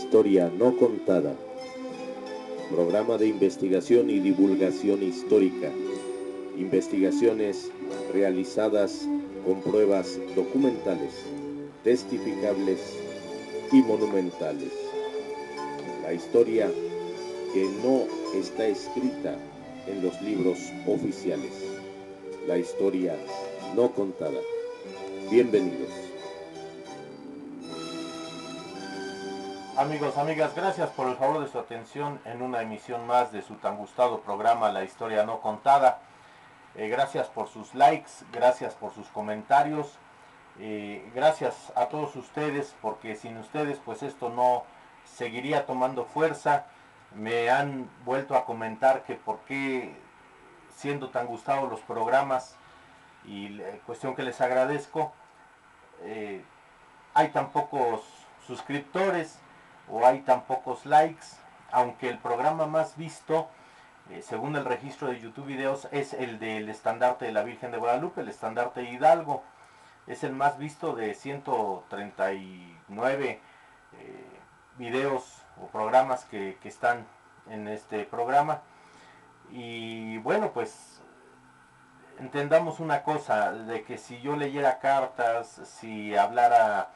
historia no contada. Programa de investigación y divulgación histórica. Investigaciones realizadas con pruebas documentales, testificables y monumentales. La historia que no está escrita en los libros oficiales. La historia no contada. Bienvenidos. Amigos, amigas, gracias por el favor de su atención en una emisión más de su tan gustado programa La Historia No Contada. Gracias por sus likes, gracias por sus comentarios, gracias a todos ustedes, porque sin ustedes pues esto no seguiría tomando fuerza. Me han vuelto a comentar que por qué, siendo tan gustados los programas, y cuestión que les agradezco, hay tan pocos suscriptores o hay tan pocos likes, aunque el programa más visto, según el registro de YouTube Videos, es el del estandarte de la Virgen de Guadalupe, el estandarte de Hidalgo. Es el más visto de 139 videos o programas que están en este programa. Y bueno, pues entendamos una cosa, de que si yo leyera cartas, si hablara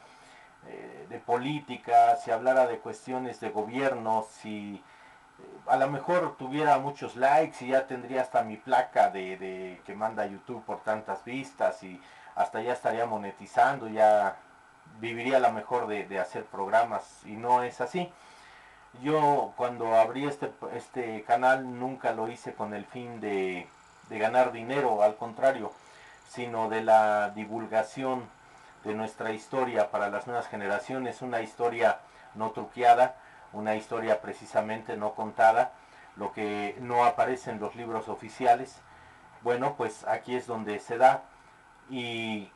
de política, si hablara de cuestiones de gobierno, si a lo mejor tuviera muchos likes y ya tendría hasta mi placa de que manda YouTube por tantas vistas y hasta ya estaría monetizando, ya viviría a lo mejor de hacer programas, y no es así. Yo cuando abrí este canal nunca lo hice con el fin de ganar dinero, al contrario, sino de la divulgación de nuestra historia para las nuevas generaciones, una historia no truqueada, una historia precisamente no contada, lo que no aparece en los libros oficiales. Bueno, pues aquí es donde se da, y,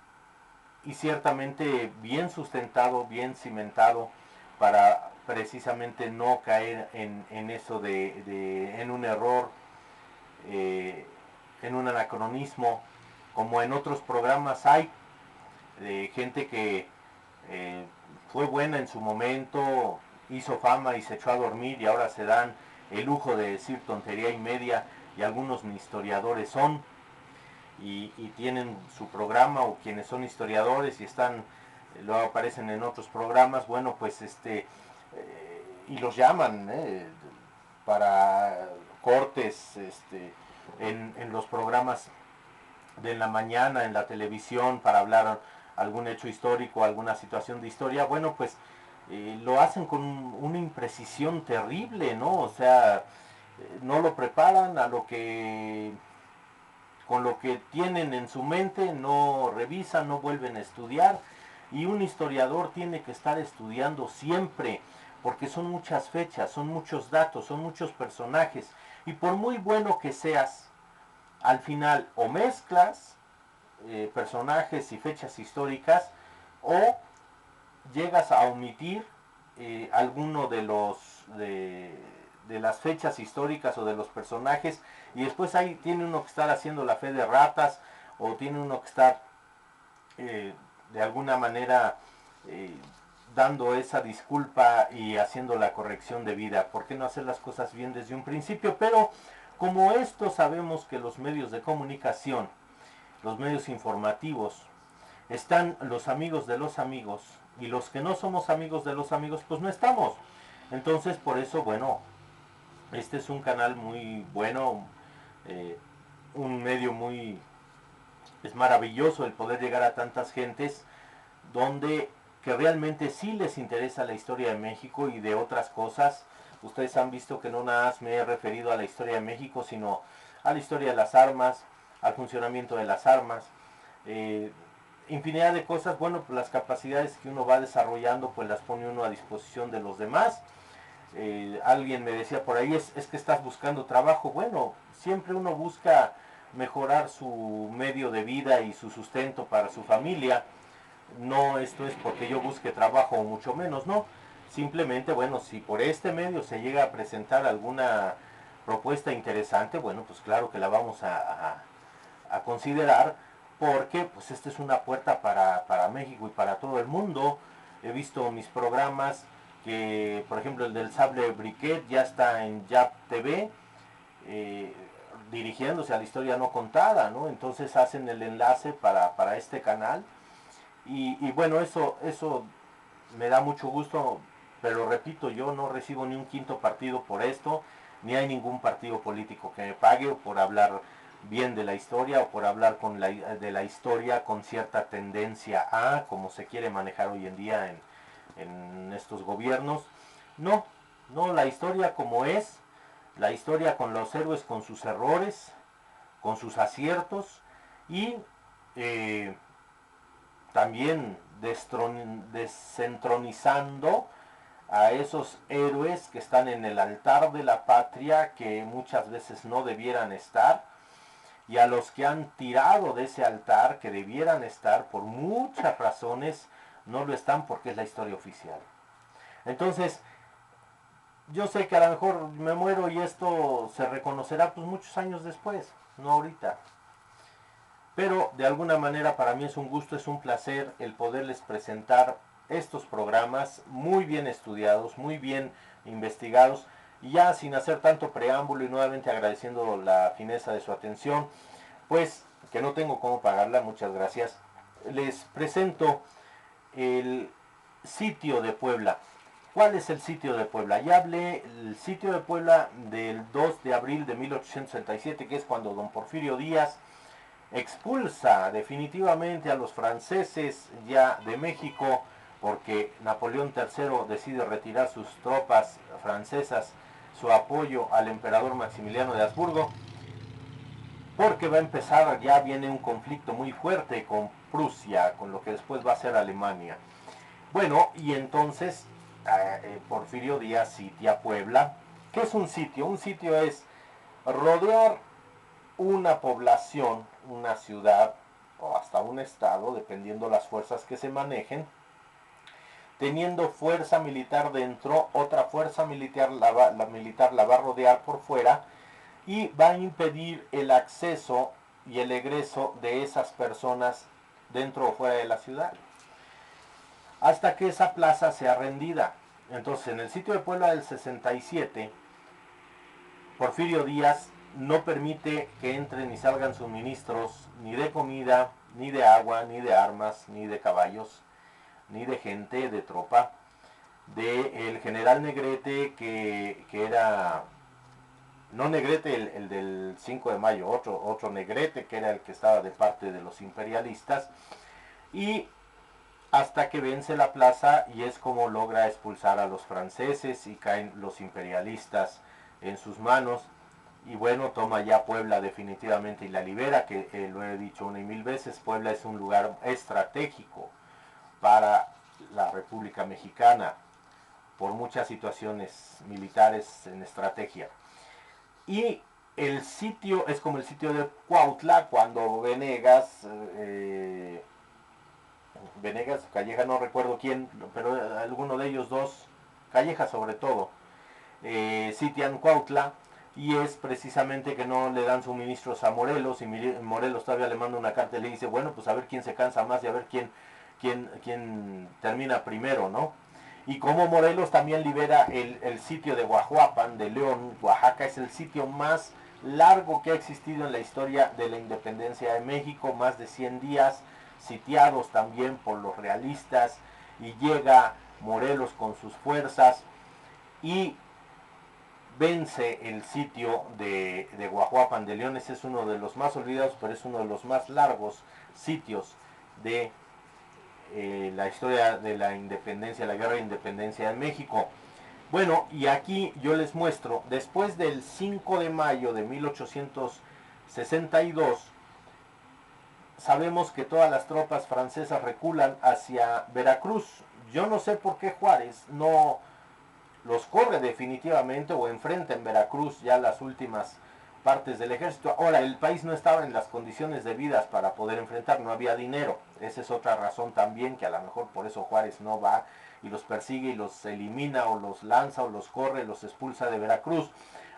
y ciertamente bien sustentado, bien cimentado, para precisamente no caer en eso en un error, en un anacronismo, como en otros programas hay, de gente que eh, fue buena en su momento, hizo fama y se echó a dormir y ahora se dan el lujo de decir tontería y media, y algunos ni historiadores son, y tienen su programa, o quienes son historiadores y están, luego aparecen en otros programas, bueno pues y los llaman para cortes en los programas de la mañana en la televisión, para hablar algún hecho histórico, alguna situación de historia. Bueno, pues lo hacen con una imprecisión terrible, ¿no? O sea, no lo preparan a lo que, con lo que tienen en su mente, no revisan, no vuelven a estudiar. Y un historiador tiene que estar estudiando siempre, porque son muchas fechas, son muchos datos, son muchos personajes, y por muy bueno que seas, al final o mezclas personajes y fechas históricas, o llegas a omitir alguno de las fechas históricas o de los personajes, y después ahí tiene uno que estar haciendo la fe de ratas, o tiene uno que estar de alguna manera eh, dando esa disculpa y haciendo la corrección debida. ¿Por qué no hacer las cosas bien desde un principio? Pero como esto sabemos que los medios de comunicación, los medios informativos, están los amigos de los amigos, y los que no somos amigos de los amigos pues no estamos. Entonces por eso, bueno, este es un canal muy bueno, eh, un medio muy, es maravilloso el poder llegar a tantas gentes, donde que realmente sí les interesa la historia de México y de otras cosas. Ustedes han visto que no nada más me he referido a la historia de México, sino a la historia de las armas, al funcionamiento de las armas, eh, infinidad de cosas. Bueno, pues las capacidades que uno va desarrollando pues las pone uno a disposición de los demás. Alguien me decía por ahí, es que estás buscando trabajo. Bueno, siempre uno busca mejorar su medio de vida y su sustento para su familia. No, esto es porque yo busque trabajo o mucho menos, no. Simplemente, bueno, si por este medio se llega a presentar alguna propuesta interesante, bueno, pues claro que la vamos a considerar, porque pues esta es una puerta para México y para todo el mundo. He visto mis programas que por ejemplo el del sable briquet ya está en Yap TV, dirigiéndose a la historia no contada, ¿no? Entonces hacen el enlace para este canal y bueno, eso me da mucho gusto, pero repito, yo no recibo ni un quinto partido por esto, ni hay ningún partido político que me pague por hablar bien de la historia o por hablar de la historia con cierta tendencia a como se quiere manejar hoy en día en estos gobiernos. No, no, la historia como es, la historia con los héroes, con sus errores, con sus aciertos y eh, también desentronizando a esos héroes que están en el altar de la patria, que muchas veces no debieran estar, y a los que han tirado de ese altar, que debieran estar por muchas razones, no lo están porque es la historia oficial. Entonces, yo sé que a lo mejor me muero y esto se reconocerá pues muchos años después, no ahorita. Pero de alguna manera para mí es un gusto, es un placer el poderles presentar estos programas muy bien estudiados, muy bien investigados, y ya sin hacer tanto preámbulo y nuevamente agradeciendo la fineza de su atención, pues que no tengo cómo pagarla, muchas gracias. Les presento el sitio de Puebla. ¿Cuál es el sitio de Puebla? Ya hablé el sitio de Puebla del 2 de abril de 1867, que es cuando don Porfirio Díaz expulsa definitivamente a los franceses ya de México, porque Napoleón III decide retirar sus tropas francesas, su apoyo al emperador Maximiliano de Habsburgo, porque va a empezar, ya viene un conflicto muy fuerte con Prusia, con lo que después va a ser Alemania. Bueno, y entonces Porfirio Díaz sitia Puebla. ¿Qué es un sitio? Un sitio es rodear una población, una ciudad o hasta un estado, dependiendo las fuerzas que se manejen, teniendo fuerza militar dentro, otra fuerza militar la va a rodear por fuera y va a impedir el acceso y el egreso de esas personas dentro o fuera de la ciudad, hasta que esa plaza sea rendida. Entonces, en el sitio de Puebla del 67, Porfirio Díaz no permite que entren ni salgan suministros ni de comida, ni de agua, ni de armas, ni de caballos, ni de gente, de tropa, de el general Negrete, que era, no Negrete el del 5 de mayo, otro Negrete, que era el que estaba de parte de los imperialistas, y hasta que vence la plaza y es como logra expulsar a los franceses y caen los imperialistas en sus manos. Y bueno, toma ya Puebla definitivamente y la libera, que lo he dicho una y mil veces, Puebla es un lugar estratégico para la República Mexicana por muchas situaciones militares en estrategia. Y el sitio es como el sitio de Cuautla, cuando Venegas, Calleja, no recuerdo quién, pero alguno de ellos dos, Calleja sobre todo, sitian Cuautla, y es precisamente que no le dan suministros a Morelos, y Morelos todavía le manda una carta y le dice, bueno, pues a ver quién se cansa más y a ver quién termina primero, ¿no? Y como Morelos también libera el sitio de Guajuapan, de León, Oaxaca, es el sitio más largo que ha existido en la historia de la independencia de México, más de 100 días, sitiados también por los realistas, y llega Morelos con sus fuerzas y vence el sitio de Guajuapan de Leones. Es uno de los más olvidados, pero es uno de los más largos sitios de la historia de la independencia, la guerra de independencia de México. Bueno, y aquí yo les muestro, después del 5 de mayo de 1862, sabemos que todas las tropas francesas reculan hacia Veracruz. Yo no sé por qué Juárez no los corre definitivamente o enfrenta en Veracruz ya las últimas partes del ejército. Ahora, el país no estaba en las condiciones debidas para poder enfrentar, no había dinero. Esa es otra razón también, que a lo mejor por eso Juárez no va y los persigue y los elimina o los lanza o los corre, los expulsa de Veracruz.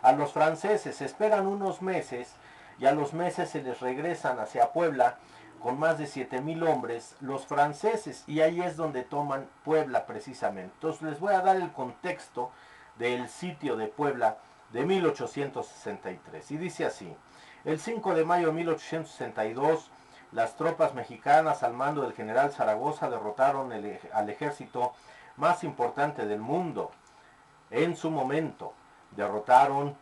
A los franceses esperan unos meses y a los meses se les regresan hacia Puebla con más de 7,000 hombres los franceses, y ahí es donde toman Puebla precisamente. Entonces les voy a dar el contexto del sitio de Puebla de 1863. Y dice así: el 5 de mayo de 1862, las tropas mexicanas al mando del general Zaragoza derrotaron al ejército más importante del mundo en su momento. Derrotaron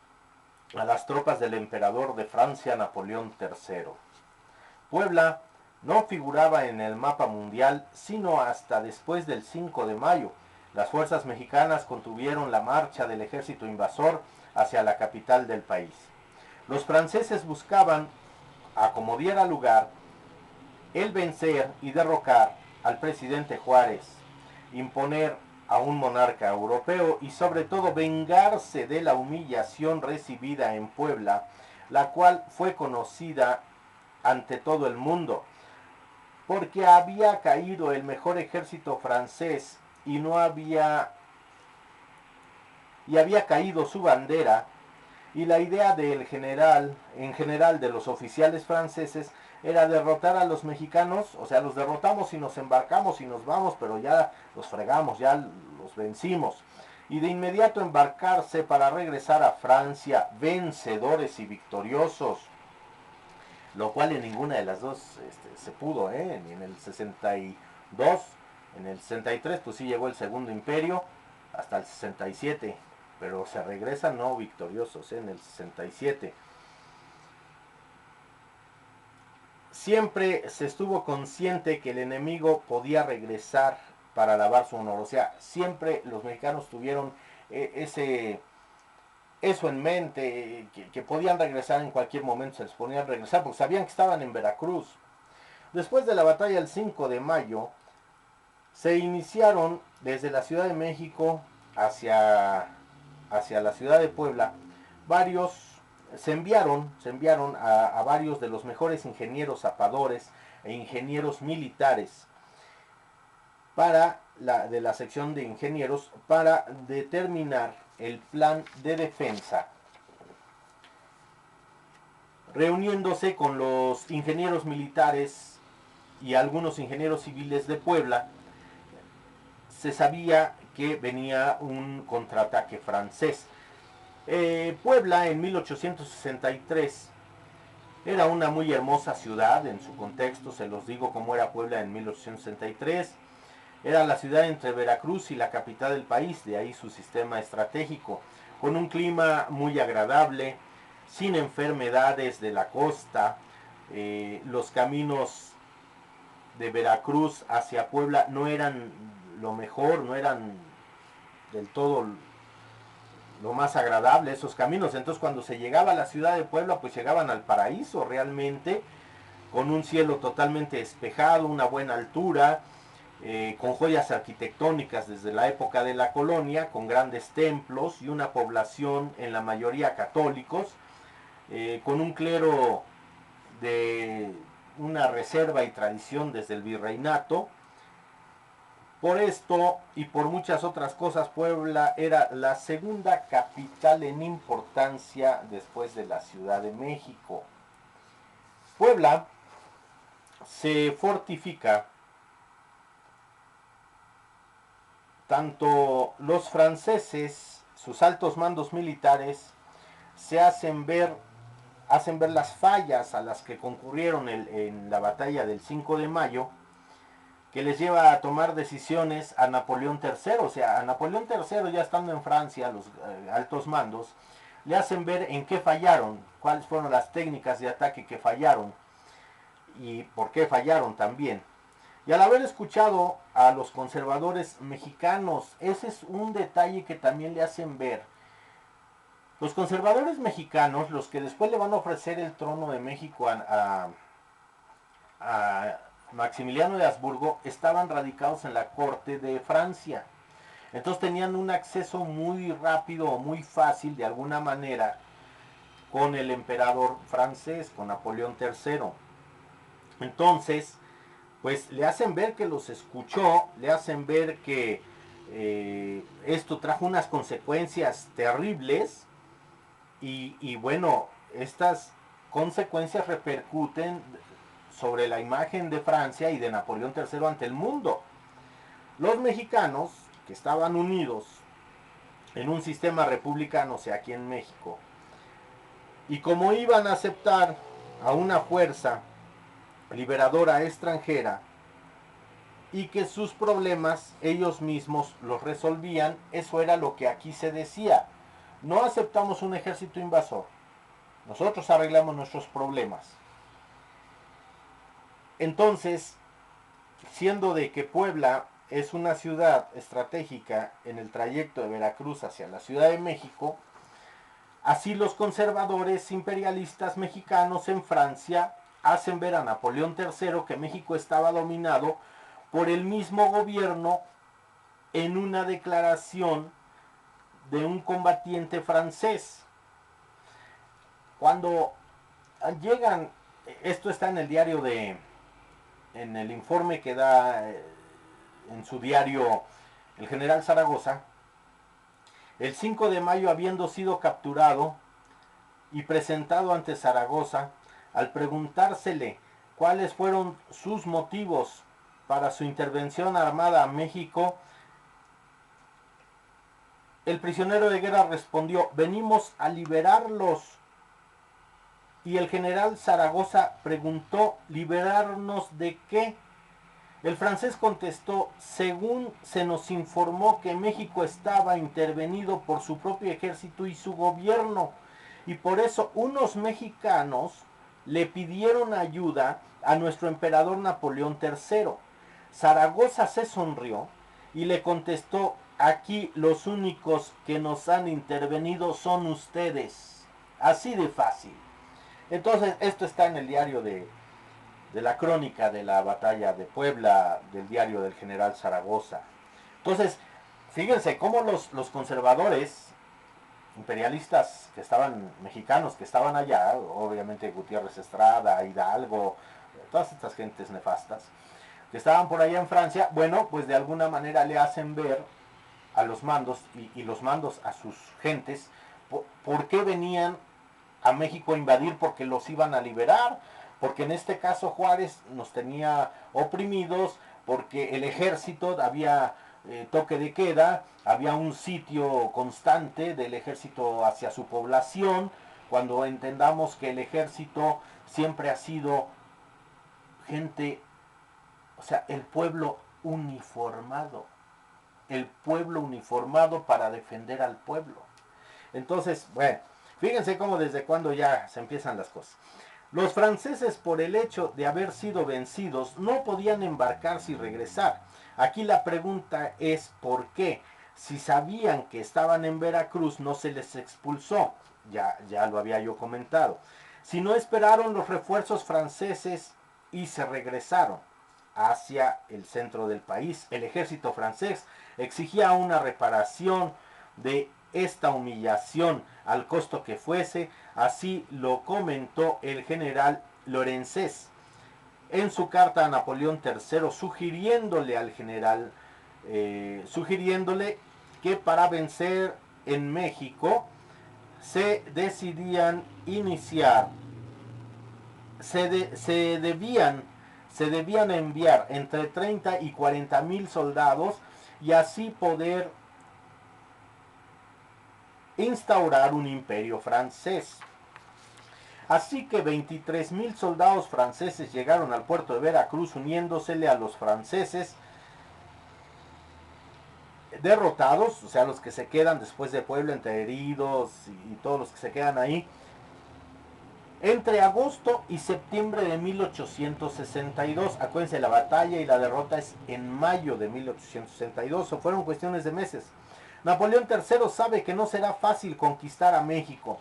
a las tropas del emperador de Francia, Napoleón III. Puebla no figuraba en el mapa mundial sino hasta después del 5 de mayo. Las fuerzas mexicanas contuvieron la marcha del ejército invasor hacia la capital del país. Los franceses buscaban, a como diera lugar, el vencer y derrocar al presidente Juárez, imponer a un monarca europeo y sobre todo vengarse de la humillación recibida en Puebla, la cual fue conocida ante todo el mundo, porque había caído el mejor ejército francés y había caído su bandera, y la idea del general, en general de los oficiales franceses, era derrotar a los mexicanos. O sea, los derrotamos y nos embarcamos y nos vamos, pero ya los fregamos, ya los vencimos. Y de inmediato embarcarse para regresar a Francia vencedores y victoriosos. Lo cual en ninguna de las dos se pudo, ni en el 62, en el 63 pues sí llegó el Segundo Imperio, hasta el 67, pero se regresan no victoriosos, en el 67. Siempre se estuvo consciente que el enemigo podía regresar para lavar su honor. O sea, siempre los mexicanos tuvieron eso en mente, que podían regresar en cualquier momento, se les ponían regresar, porque sabían que estaban en Veracruz. Después de la batalla el 5 de mayo, se iniciaron desde la Ciudad de México hacia la ciudad de Puebla, se enviaron a varios de los mejores ingenieros zapadores e ingenieros militares de la sección de ingenieros para determinar el plan de defensa, reuniéndose con los ingenieros militares y algunos ingenieros civiles de Puebla. Se sabía que venía un contraataque francés. Puebla en 1863 era una muy hermosa ciudad en su contexto. Se los digo cómo era Puebla en 1863. Era la ciudad entre Veracruz y la capital del país, de ahí su sistema estratégico, con un clima muy agradable, sin enfermedades de la costa. Los caminos de Veracruz hacia Puebla no eran lo mejor, no eran del todo lo más agradable esos caminos. Entonces cuando se llegaba a la ciudad de Puebla, pues llegaban al paraíso realmente, con un cielo totalmente despejado, una buena altura, con joyas arquitectónicas desde la época de la colonia, con grandes templos y una población en la mayoría católicos, con un clero de una reserva y tradición desde el virreinato. Por esto y por muchas otras cosas, Puebla era la segunda capital en importancia después de la Ciudad de México. Puebla se fortifica. Tanto los franceses, sus altos mandos militares, se hacen ver las fallas a las que concurrieron en la batalla del 5 de mayo, que les lleva a tomar decisiones a Napoleón III. O sea, a Napoleón III, ya estando en Francia, los altos mandos, le hacen ver en qué fallaron, cuáles fueron las técnicas de ataque que fallaron y por qué fallaron también. Y al haber escuchado a los conservadores mexicanos, ese es un detalle que también le hacen ver. Los conservadores mexicanos, los que después le van a ofrecer el trono de México a Maximiliano de Habsburgo, estaban radicados en la corte de Francia. Entonces tenían un acceso muy rápido o muy fácil, de alguna manera, con el emperador francés, con Napoleón III. Entonces, pues le hacen ver que los escuchó, le hacen ver que esto trajo unas consecuencias terribles, y bueno, estas consecuencias repercuten sobre la imagen de Francia y de Napoleón III ante el mundo. Los mexicanos, que estaban unidos en un sistema republicano, o sea, aquí en México, y como iban a aceptar a una fuerza liberadora extranjera y que sus problemas ellos mismos los resolvían, eso era lo que aquí se decía. No aceptamos un ejército invasor, nosotros arreglamos nuestros problemas. Entonces, siendo de que Puebla es una ciudad estratégica en el trayecto de Veracruz hacia la Ciudad de México, así los conservadores imperialistas mexicanos en Francia hacen ver a Napoleón III que México estaba dominado por el mismo gobierno en una declaración de un combatiente francés. Cuando llegan, esto está en el diario en el informe que da en su diario el general Zaragoza, el 5 de mayo habiendo sido capturado y presentado ante Zaragoza, al preguntársele cuáles fueron sus motivos para su intervención armada a México, el prisionero de guerra respondió: venimos a liberarlos. Y el general Zaragoza preguntó: ¿liberarnos de qué? El francés contestó: según se nos informó que México estaba intervenido por su propio ejército y su gobierno, y por eso unos mexicanos le pidieron ayuda a nuestro emperador Napoleón III. Zaragoza se sonrió y le contestó: aquí los únicos que nos han intervenido son ustedes. Así de fácil. Entonces, esto está en el diario de la crónica de la batalla de Puebla, del diario del general Zaragoza. Entonces, fíjense cómo los conservadores imperialistas que estaban, mexicanos que estaban allá, obviamente Gutiérrez Estrada, Hidalgo, todas estas gentes nefastas, que estaban por allá en Francia, bueno, pues de alguna manera le hacen ver a los mandos y los mandos a sus gentes por qué venían a México a invadir, porque los iban a liberar, porque en este caso Juárez nos tenía oprimidos, porque el ejército había toque de queda, había un sitio constante del ejército hacia su población, cuando entendamos que el ejército siempre ha sido gente, o sea, el pueblo uniformado para defender al pueblo. Entonces, bueno, fíjense cómo desde cuando ya se empiezan las cosas. Los franceses, por el hecho de haber sido vencidos, no podían embarcarse y regresar. Aquí la pregunta es ¿por qué? Si sabían que estaban en Veracruz, no se les expulsó. Ya lo había yo comentado. Si no esperaron los refuerzos franceses y se regresaron hacia el centro del país. El ejército francés exigía una reparación de esta humillación al costo que fuese, así lo comentó el general Lorenzés en su carta a Napoleón III, sugiriéndole al general, sugiriéndole que para vencer en México se decidían iniciar, se debían enviar entre 30 y 40,000 soldados y así poder instaurar un imperio francés. Así que 23,000 soldados franceses llegaron al puerto de Veracruz uniéndosele a los franceses derrotados, o sea, los que se quedan después de Puebla entre heridos y todos los que se quedan ahí, entre agosto y septiembre de 1862. Acuérdense, la batalla y la derrota es en mayo de 1862, o fueron cuestiones de meses. Napoleón III sabe que no será fácil conquistar a México.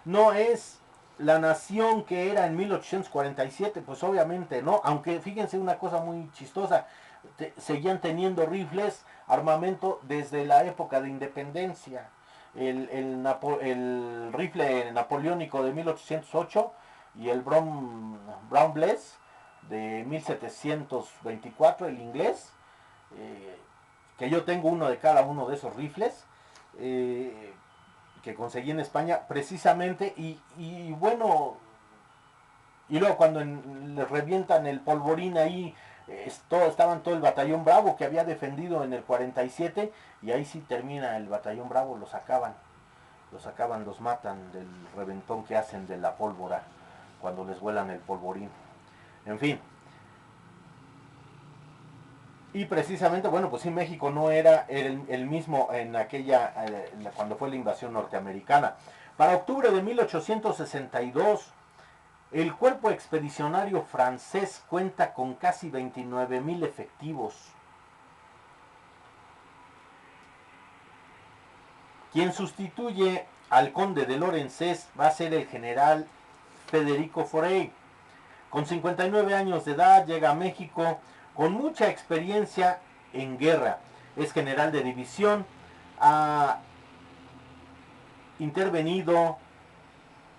No es la nación que era en 1847, pues obviamente no, aunque fíjense una cosa muy chistosa, seguían teniendo rifles, armamento desde la época de independencia. El rifle napoleónico de 1808 y el Brown Bless de 1724, el inglés, que yo tengo uno de cada uno de esos rifles, que conseguí en España precisamente, y bueno, Y luego cuando le revientan el polvorín ahí, estaban todo el batallón Bravo que había defendido en el 47, y ahí sí termina el batallón Bravo, los sacaban, los matan del reventón que hacen de la pólvora cuando les vuelan el polvorín. En fin. Y precisamente, bueno, pues sí, México no era el mismo en aquella, cuando fue la invasión norteamericana. Para octubre de 1862, el cuerpo expedicionario francés cuenta con casi 29,000 efectivos. Quien sustituye al conde de Lorenzés va a ser el general Federico Forey. Con 59 años de edad llega a México con mucha experiencia en guerra. Es general de división, ha intervenido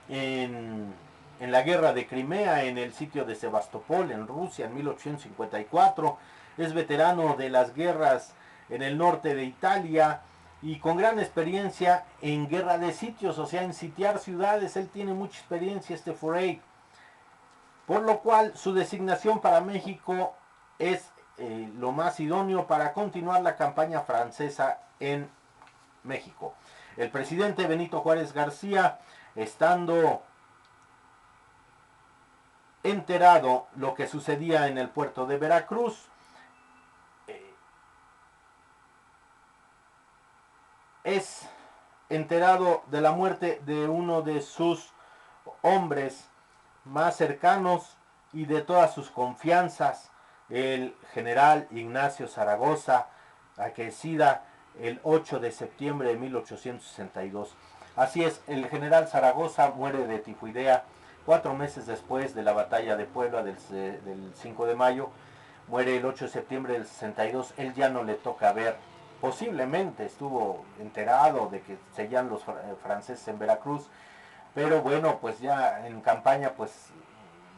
en la guerra de Crimea, en el sitio de Sebastopol, en Rusia, en 1854. Es veterano de las guerras en el norte de Italia y con gran experiencia en guerra de sitios, o sea, en sitiar ciudades. Él tiene mucha experiencia, este Forey. Por lo cual su designación para México es lo más idóneo para continuar la campaña francesa en México. El presidente Benito Juárez García, estando enterado lo que sucedía en el puerto de Veracruz, es enterado de la muerte de uno de sus hombres más cercanos y de todas sus confianzas, el general Ignacio Zaragoza, aquecida el 8 de septiembre de 1862. Así es, el general Zaragoza muere de tifoidea 4 meses después de la batalla de Puebla del 5 de mayo. Muere el 8 de septiembre del 62. Él ya no le toca ver. Posiblemente estuvo enterado de que seguían los franceses en Veracruz, pero bueno, pues ya en campaña pues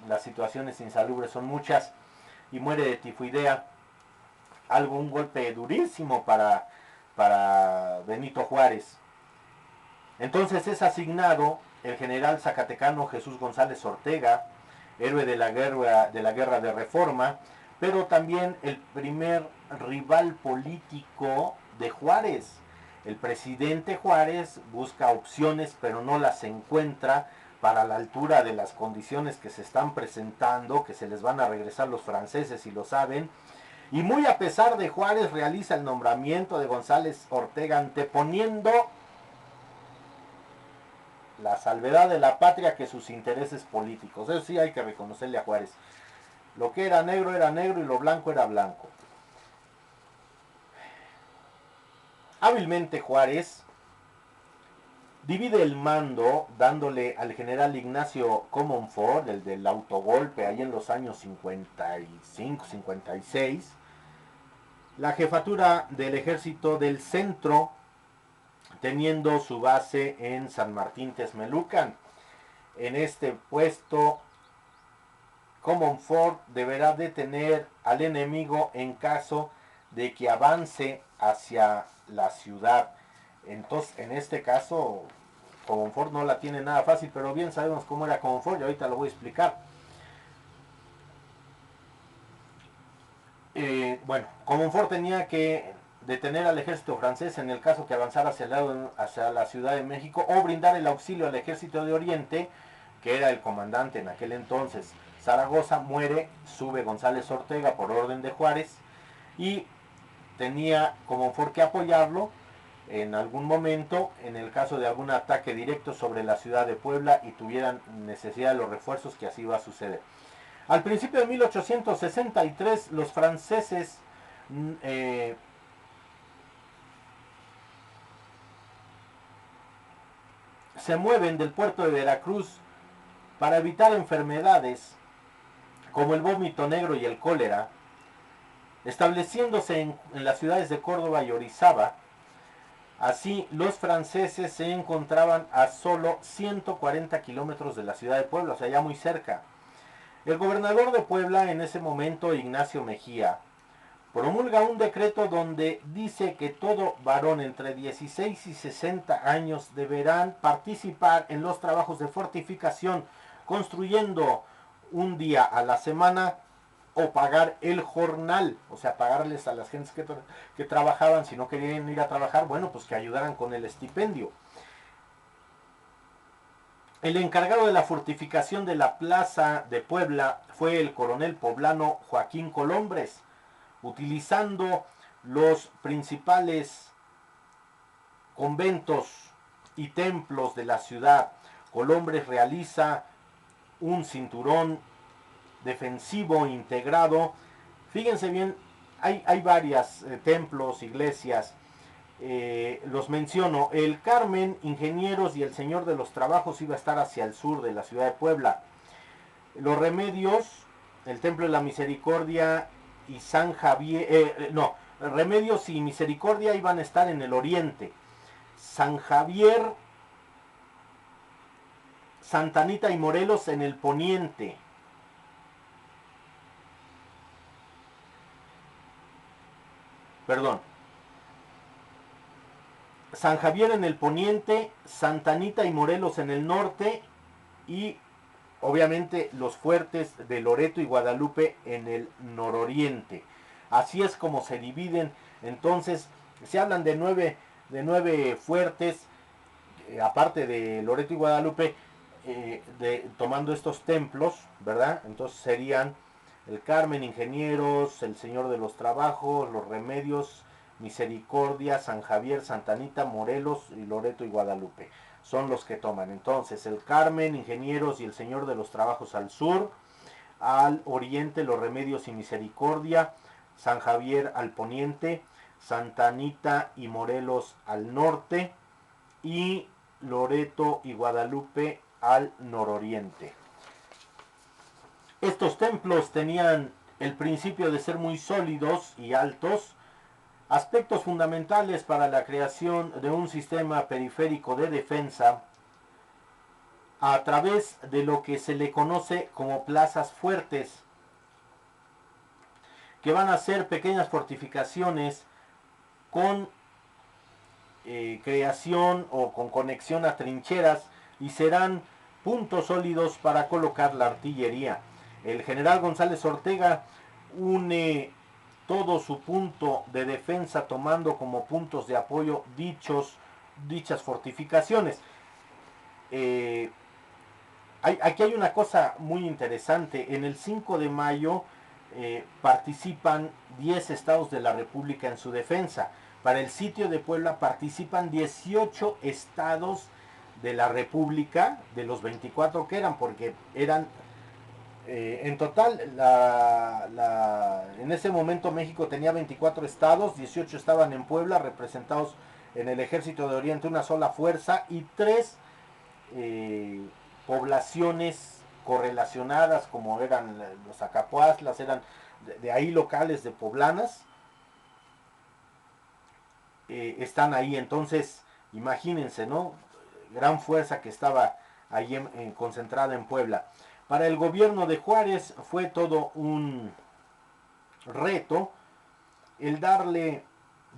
las situaciones insalubres son muchas, y muere de tifoidea. Un golpe durísimo para Benito Juárez. Entonces es asignado el general zacatecano Jesús González Ortega, héroe de la guerra de Reforma, pero también el primer rival político de Juárez. El presidente Juárez busca opciones, pero no las encuentra para la altura de las condiciones que se están presentando, que se les van a regresar los franceses y lo saben. Y muy a pesar de Juárez, realiza el nombramiento de González Ortega, anteponiendo la salvedad de la patria que sus intereses políticos. Eso sí hay que reconocerle a Juárez. Lo que era negro y lo blanco era blanco. Hábilmente Juárez divide el mando dándole al general Ignacio Comonfort, el del autogolpe, ahí en los años 55-56, la jefatura del ejército del centro, teniendo su base en San Martín Texmelucan. En este puesto, Comonfort deberá detener al enemigo en caso de que avance hacia la ciudad. Entonces, en este caso, Comonfort no la tiene nada fácil, pero bien sabemos cómo era Comonfort y ahorita lo voy a explicar. Bueno, Comonfort tenía que detener al ejército francés en el caso que avanzara hacia la Ciudad de México, o brindar el auxilio al ejército de Oriente, que era el comandante en aquel entonces. Zaragoza muere, sube González Ortega por orden de Juárez, y tenía Comonfort que apoyarlo en algún momento en el caso de algún ataque directo sobre la ciudad de Puebla y tuvieran necesidad de los refuerzos, que así va a suceder. Al principio de 1863 los franceses se mueven del puerto de Veracruz para evitar enfermedades como el vómito negro y el cólera, estableciéndose en las ciudades de Córdoba y Orizaba. Así, los franceses se encontraban a solo 140 kilómetros de la ciudad de Puebla, o sea, ya muy cerca. El gobernador de Puebla en ese momento, Ignacio Mejía, promulga un decreto donde dice que todo varón entre 16 y 60 años deberán participar en los trabajos de fortificación, construyendo un día a la semana o pagar el jornal, o sea, pagarles a las gentes que trabajaban, si no querían ir a trabajar, bueno, pues que ayudaran con el estipendio. El encargado de la fortificación de la plaza de Puebla fue el coronel poblano Joaquín Colombres, utilizando los principales conventos y templos de la ciudad. Colombres realiza un cinturón defensivo integrado. Fíjense bien, hay varias templos, iglesias. Los menciono: el Carmen, Ingenieros y el Señor de los Trabajos iba a estar hacia el sur de la ciudad de Puebla. Los Remedios, el Templo de la Misericordia y San Javier, Remedios y Misericordia iban a estar en el oriente. San Javier, Santa Anita y Morelos en el poniente. Perdón. San Javier en el poniente, Santa Anita y Morelos en el norte y obviamente los fuertes de Loreto y Guadalupe en el nororiente. Así es como se dividen. Entonces se hablan de nueve fuertes, aparte de Loreto y Guadalupe, tomando estos templos, ¿verdad? Entonces serían el Carmen, Ingenieros, el Señor de los Trabajos, los Remedios, Misericordia, San Javier, Santa Anita, Morelos y Loreto y Guadalupe. Son los que toman. Entonces el Carmen, Ingenieros y el Señor de los Trabajos al sur, al oriente los Remedios y Misericordia, San Javier al poniente, Santa Anita y Morelos al norte y Loreto y Guadalupe al nororiente. Estos templos tenían el principio de ser muy sólidos y altos, aspectos fundamentales para la creación de un sistema periférico de defensa a través de lo que se le conoce como plazas fuertes, que van a ser pequeñas fortificaciones con creación o con conexión a trincheras y serán puntos sólidos para colocar la artillería. El general González Ortega une todo su punto de defensa tomando como puntos de apoyo dichas fortificaciones. Aquí hay una cosa muy interesante. En el 5 de mayo participan 10 estados de la República en su defensa. Para el sitio de Puebla participan 18 estados de la República, de los 24 que eran, porque eran en total, en ese momento México tenía 24 estados, 18 estaban en Puebla, representados en el Ejército de Oriente, una sola fuerza, y 3 poblaciones correlacionadas, como eran los acapuazlas, eran de ahí locales de poblanas, están ahí. Entonces, imagínense, ¿no? Gran fuerza que estaba ahí concentrada en Puebla. Para el gobierno de Juárez fue todo un reto el darle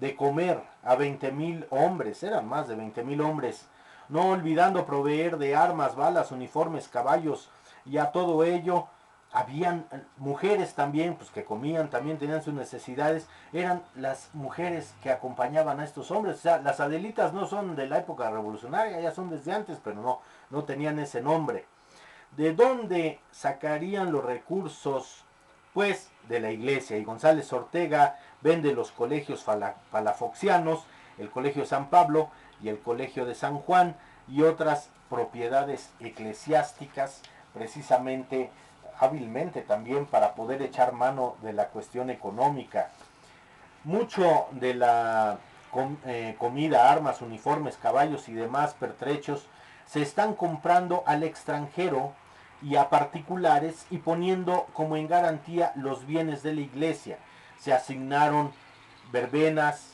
de comer a 20,000 hombres, eran más de 20,000 hombres, no olvidando proveer de armas, balas, uniformes, caballos, y a todo ello habían mujeres también, pues que comían, también tenían sus necesidades, eran las mujeres que acompañaban a estos hombres. O sea, las Adelitas no son de la época revolucionaria, ya son desde antes, pero no tenían ese nombre. ¿De dónde sacarían los recursos? Pues de la iglesia. Y González Ortega vende los colegios palafoxianos, el colegio San Pablo y el colegio de San Juan y otras propiedades eclesiásticas, precisamente hábilmente también para poder echar mano de la cuestión económica. Mucho de la comida, armas, uniformes, caballos y demás pertrechos se están comprando al extranjero y a particulares y poniendo como en garantía los bienes de la iglesia. Se asignaron verbenas,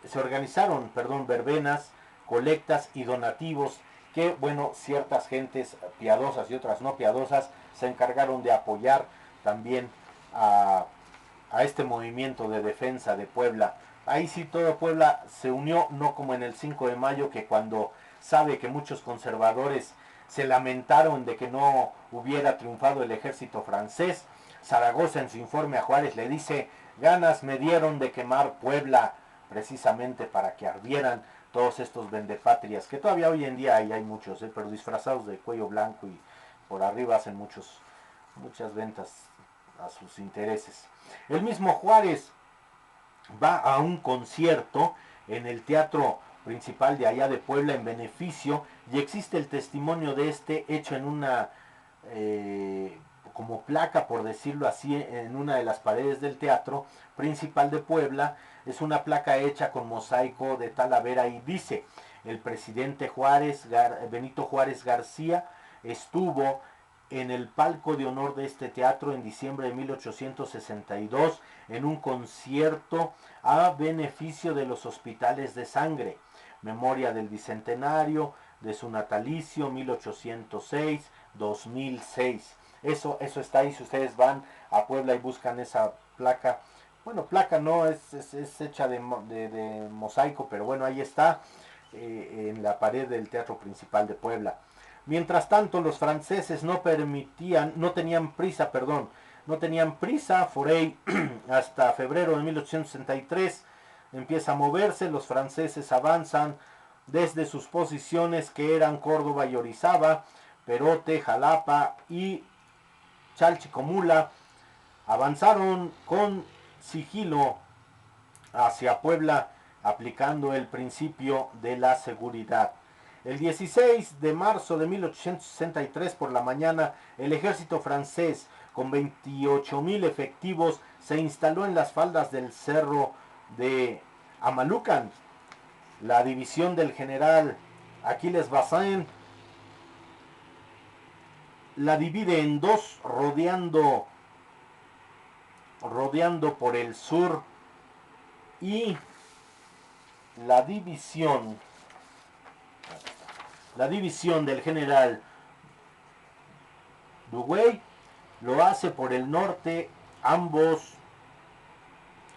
se organizaron, verbenas, colectas y donativos que, bueno, ciertas gentes piadosas y otras no piadosas se encargaron de apoyar también a este movimiento de defensa de Puebla. Ahí sí todo Puebla se unió, no como en el 5 de mayo, que cuando sabe que muchos conservadores se lamentaron de que no hubiera triunfado el ejército francés. Zaragoza en su informe a Juárez le dice: ganas me dieron de quemar Puebla, precisamente para que ardieran todos estos vendepatrias, que todavía hoy en día hay muchos, pero disfrazados de cuello blanco y por arriba hacen muchas ventas a sus intereses. El mismo Juárez va a un concierto en el Teatro Principal de allá de Puebla en beneficio, y existe el testimonio de este hecho en una como placa, por decirlo así, en una de las paredes del Teatro Principal de Puebla. Es una placa hecha con mosaico de Talavera y dice: el presidente Benito Juárez García estuvo en el palco de honor de este teatro en diciembre de 1862 en un concierto a beneficio de los hospitales de sangre, memoria del bicentenario de su natalicio 1806-2006. Eso está ahí. Si ustedes van a Puebla y buscan esa placa, bueno, placa no, es hecha de mosaico, pero bueno, ahí está, en la pared del Teatro Principal de Puebla. Mientras tanto, los franceses no tenían prisa, Forey hasta febrero de 1863 empieza a moverse. Los franceses avanzan desde sus posiciones, que eran Córdoba y Orizaba, Perote, Jalapa y Chalchicomula. Avanzaron con sigilo hacia Puebla, aplicando el principio de la seguridad. El 16 de marzo de 1863 por la mañana, el ejército francés, con 28,000 efectivos, se instaló en las faldas del cerro de Amalucan. La división del general Aquiles Bazin la divide en dos, rodeando por el sur, y la división del general Duguay lo hace por el norte. Ambos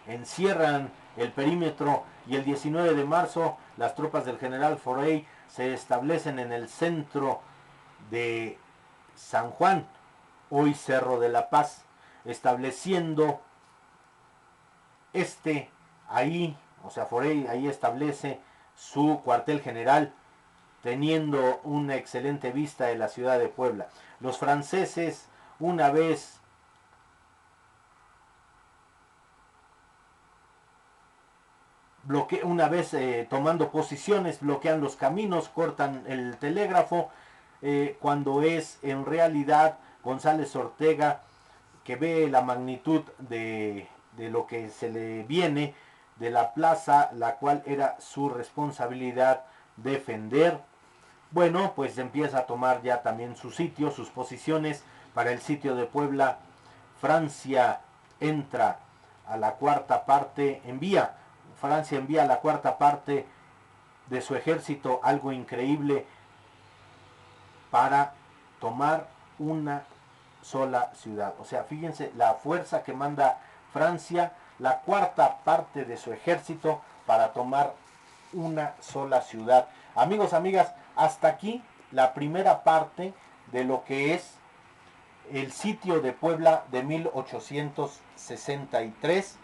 encierran el perímetro, y el 19 de marzo las tropas del general Forey se establecen en el centro de San Juan, hoy Cerro de la Paz, estableciendo Forey ahí establece su cuartel general, teniendo una excelente vista de la ciudad de Puebla. Los franceses, una vez tomando posiciones, bloquean los caminos, cortan el telégrafo, cuando es en realidad González Ortega, que ve la magnitud de lo que se le viene de la plaza, la cual era su responsabilidad defender. Bueno, pues empieza a tomar ya también su sitio, sus posiciones para el sitio de Puebla. Francia envía a la cuarta parte de su ejército, algo increíble, para tomar una sola ciudad. O sea, fíjense la fuerza que manda Francia, la cuarta parte de su ejército para tomar una sola ciudad. Amigos, amigas, hasta aquí la primera parte de lo que es el sitio de Puebla de 1863.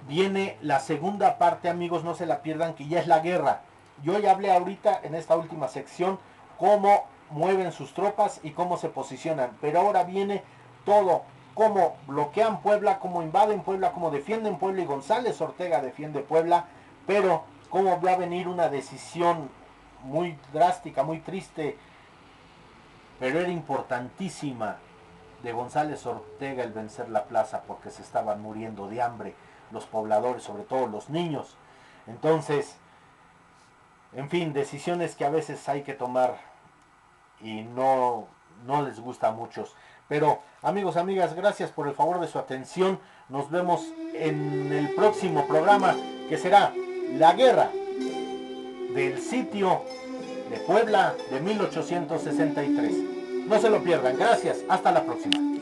Viene la segunda parte, amigos, no se la pierdan, que ya es la guerra. Yo ya hablé ahorita en esta última sección cómo mueven sus tropas y cómo se posicionan, pero ahora viene todo: cómo bloquean Puebla, cómo invaden Puebla, cómo defienden Puebla, y González Ortega defiende Puebla, pero cómo va a venir una decisión muy drástica, muy triste, pero era importantísima, de González Ortega el vencer la plaza, porque se estaban muriendo de hambre los pobladores, sobre todo los niños. Entonces, en fin, decisiones que a veces hay que tomar y no les gusta a muchos. Pero, amigos, amigas, gracias por el favor de su atención. Nos vemos en el próximo programa, que será la guerra del sitio de Puebla de 1863. No se lo pierdan. Gracias. Hasta la próxima.